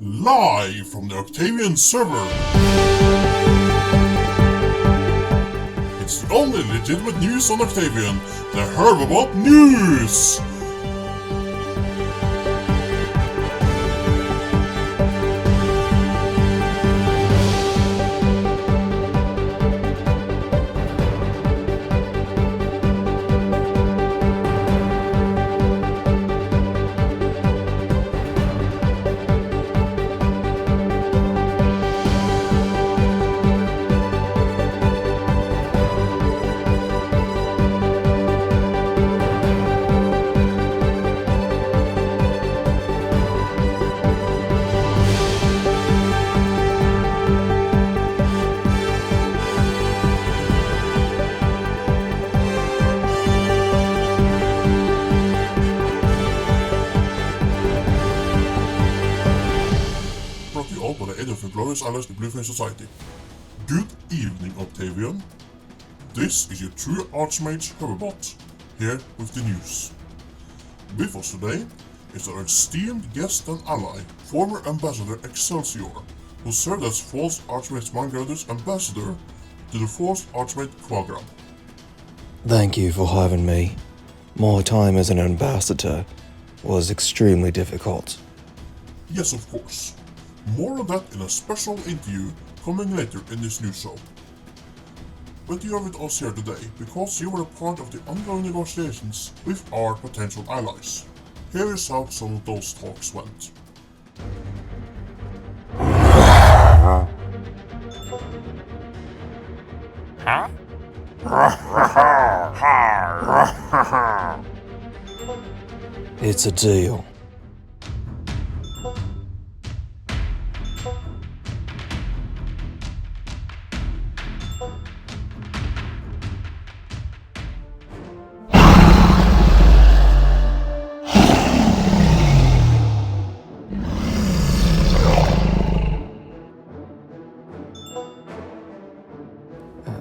Live from the Octavian server. It's the only legitimate news on Octavian, the Herbabot News! Brought to you all by the aid of the glorious allies, the Bluefin Society. Good evening, Octavian. This is your true archmage Herbabot, here with the news. With us today is our esteemed guest and ally, former Ambassador Excelsior, who served as False Archmage Mindgrinder's ambassador to the False Archmage Quagram. Thank you for having me. My time as an ambassador was extremely difficult. Yes, of course. More of that in a special interview coming later in this news show. But you are with us here today because you were a part of the ongoing negotiations with our potential allies. Here is how some of those talks went. It's a deal.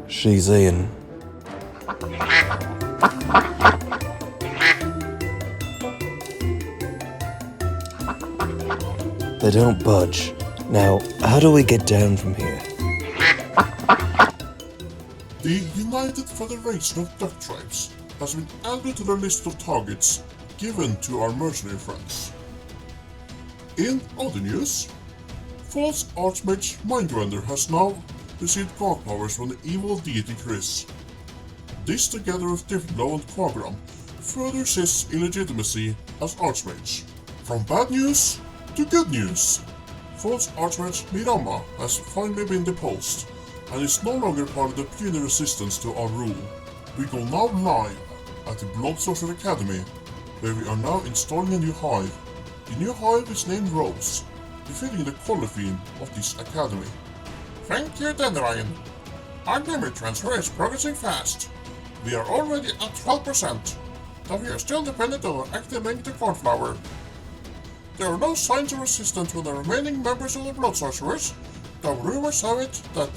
She's in. They don't budge. Now, how do we get down from here? The United Federation of Duck Tribes has been added to the list of targets given to our mercenary friends. In other news, False Archmage Mindgrinder has now received god powers from the evil deity Chris. This, together with Differentlow and Quagram, further his illegitimacy as Archmage. From bad news to good news, False Archmage Mirama has finally been deposed and is no longer part of the puny resistance to our rule. We go now live at the Blood Sorcerer Academy, where we are now installing a new hive. The new hive is named Rose, befitting the color theme of this academy. Thank you, Dandelion. Our memory transfer is progressing fast. We are already at 12%, but we are still dependent on our active link to Cornflower. There are no signs of resistance from the remaining members of the Blood Sorcerers, though rumors have it that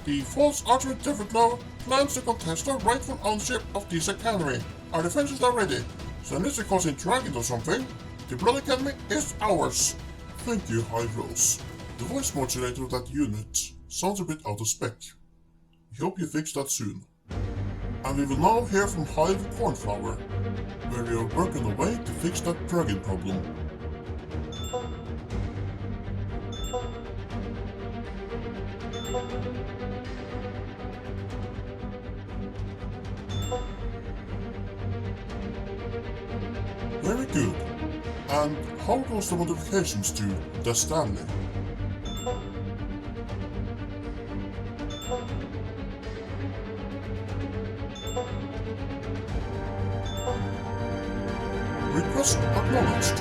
the False Archmage Differentlow plans to contest the rightful ownership of this academy. Our defenses are ready, so unless it calls in dragon or something, the Blood Academy is ours. Thank you, Hive Rose. The voice modulator of that unit sounds a bit out of spec. We hope you fix that soon. And we will now hear from Hive Cornflower, where we are working away to fix that dragon problem. Very good. And how goes the modifications to the Stanley? Request acknowledged.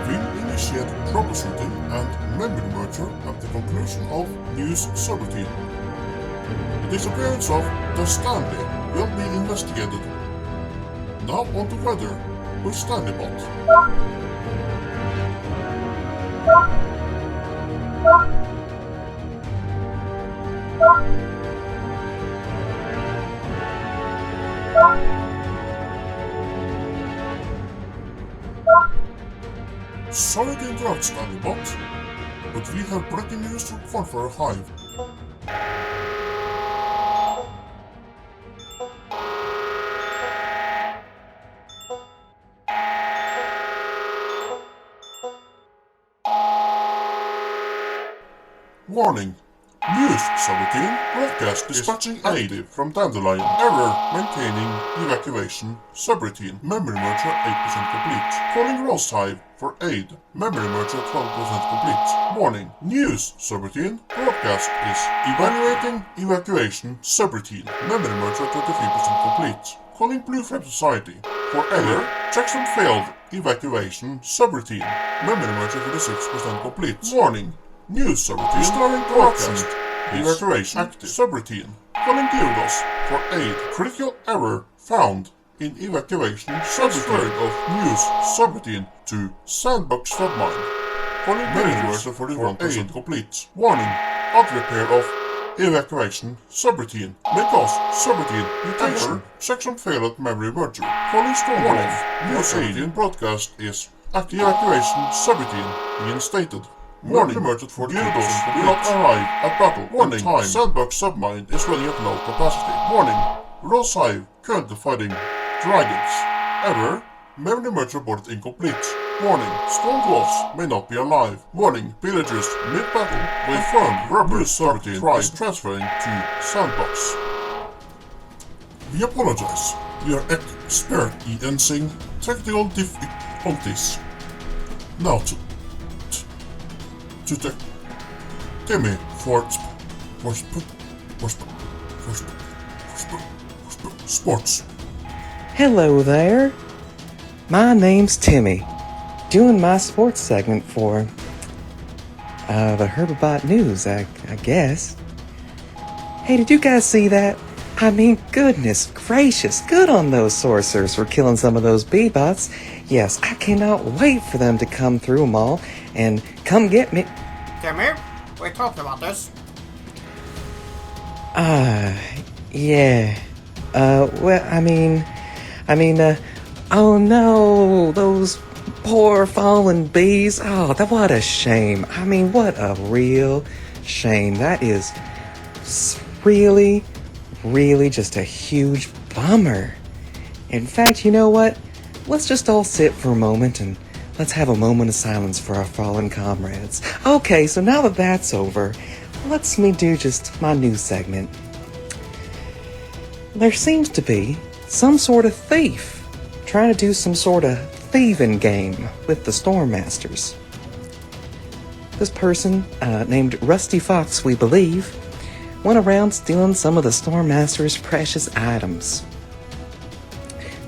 We'll initiate troubleshooting and memory merger at the conclusion of news subroutine. The disappearance of the Stanley will be investigated. Now on to weather with Stanleybot. Sorry to interrupt, Stanleybot. but we have breaking news from Cornflower Hive. Warning! News 17 broadcast dispatching aid from Dandelion. Error maintaining evacuation subroutine. Memory merger 8% complete. Calling Rose Hive for aid. Memory merger 12% complete. Warning! News subroutine broadcast is evaluating evacuation subroutine. Memory merger 23% complete. Calling Blue Flame Society for error. Checksum failed evacuation subroutine. Memory merger 36% complete. Warning! News subroutine starting broadcast. Evacuation active subroutine. Calling Diodos for aid. Critical error found in evacuation subroutine of news subroutine to sandbox submine. Calling managers for 41% complete. Warning. Auto repair of evacuation subroutine may cause subroutine mutation. Section failed memory merger. Calling storm warning. News subroutine broadcast is active. Evacuation subroutine reinstated. Warning emerged for Diodos will not arrive at battle. Warning time. Sandbox submine is running at low capacity. Warning. Rose Hive currently fighting dragons. Error. Memory merge reported incomplete. Warning. Strong dwarfs may not be alive. Warning. Villagers mid-battle will confirmed rubber subroutine is transferring to sandbox. We apologize. We are experiencing technical difficulties. Now to Timmy for sports. Hello there. My name's Timmy, doing my sports segment for the Herbabot news, I guess. Hey, did you guys see that? I mean, goodness gracious, good on those sorcerers for killing some of those bee-bots. Yes, I cannot wait for them to come through them all and come get me. Timmy, we talked about this. Yeah. Well, I mean, oh no, those poor fallen bees. Oh, what a shame. I mean, what a real shame. That is really just a huge bummer. In fact, you know what? Let's just all sit for a moment and let's have a moment of silence for our fallen comrades. Okay, so now that that's over, let's me do just my news segment. There seems to be some sort of thief trying to do some sort of thieving game with the Storm Masters. This person, named Rusty Fox, we believe, went around stealing some of the Storm Master's precious items.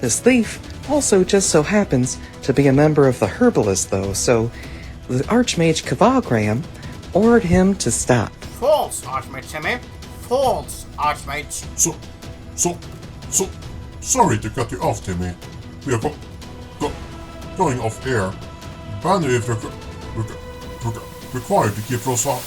This thief also just so happens to be a member of the Herbalist, though, so the archmage Kavagram ordered him to stop. False, Archmage Timmy. False, Archmage. So, sorry to cut you off, Timmy. We are going off air. Bandwidth required to keep Rosa